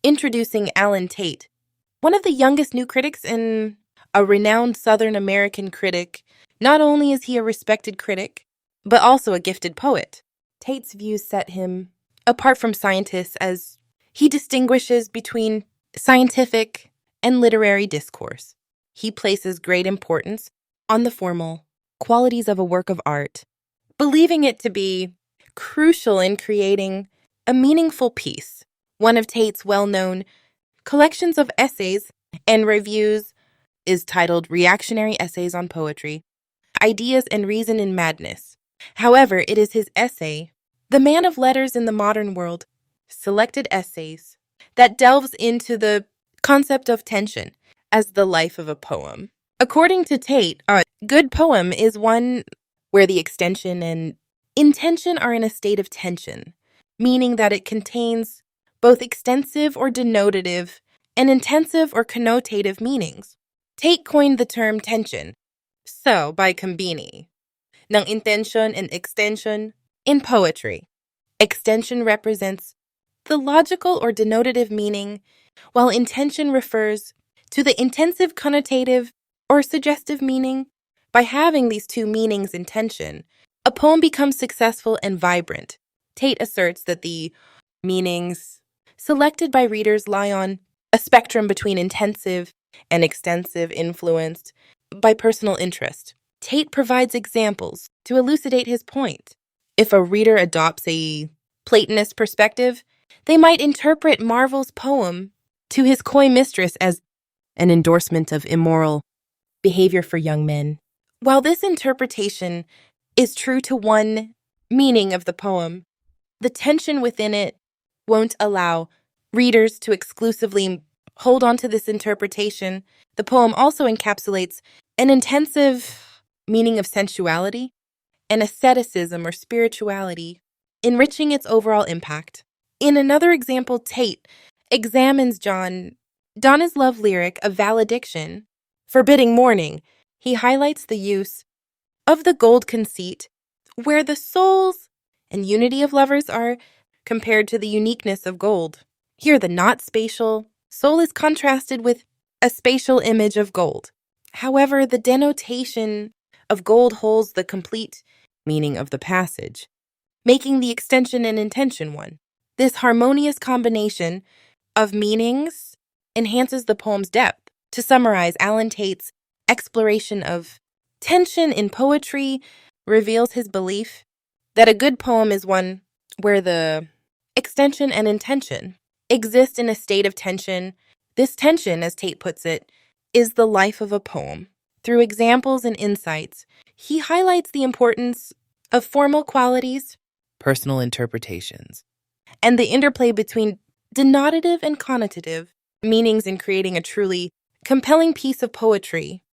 Introducing Alan Tate, one of the youngest new critics and a renowned Southern American critic. Not only is he a respected critic, but also a gifted poet. Tate's views set him apart from scientists as he distinguishes between scientific and literary discourse. He places great importance on the formal qualities of a work of art, believing it to be crucial in creating a meaningful piece. One of Tate's well-known collections of essays and reviews is titled Reactionary Essays on Poetry, Ideas and Reason in Madness. However, it is his essay, The Man of Letters in the Modern World, Selected Essays, that delves into the concept of tension as the life of a poem. According to Tate, a good poem is one where the extension and intention are in a state of tension, meaning that it contains both extensive or denotative and intensive or connotative meanings. Tate coined the term tension. So, by combini ng intention and extension in poetry, extension represents the logical or denotative meaning, while intention refers to the intensive connotative or suggestive meaning. By having these two meanings in tension, a poem becomes successful and vibrant. Tate asserts that the meanings selected by readers lie on a spectrum between intensive and extensive, influenced by personal interest. Tate provides examples to elucidate his point. If a reader adopts a Platonist perspective, they might interpret Marvell's poem to his coy mistress as an endorsement of immoral behavior for young men. While this interpretation is true to one meaning of the poem, the tension within it won't allow readers to exclusively hold on to this interpretation. The poem also encapsulates an intensive meaning of sensuality and asceticism or spirituality, enriching its overall impact. In another example, Tate examines Donna's love lyric of valediction, Forbidding Mourning. He highlights the use of the gold conceit, where the souls and unity of lovers are compared to the uniqueness of gold. Here, the not spatial soul is contrasted with a spatial image of gold. However, the denotation of gold holds the complete meaning of the passage, making the extension and intention one. This harmonious combination of meanings enhances the poem's depth. To summarize, Alan Tate's exploration of tension in poetry reveals his belief that a good poem is one where the extension and intention exist in a state of tension. This tension, as Tate puts it, is the life of a poem. Through examples and insights, he highlights the importance of formal qualities, personal interpretations, and the interplay between denotative and connotative meanings in creating a truly compelling piece of poetry.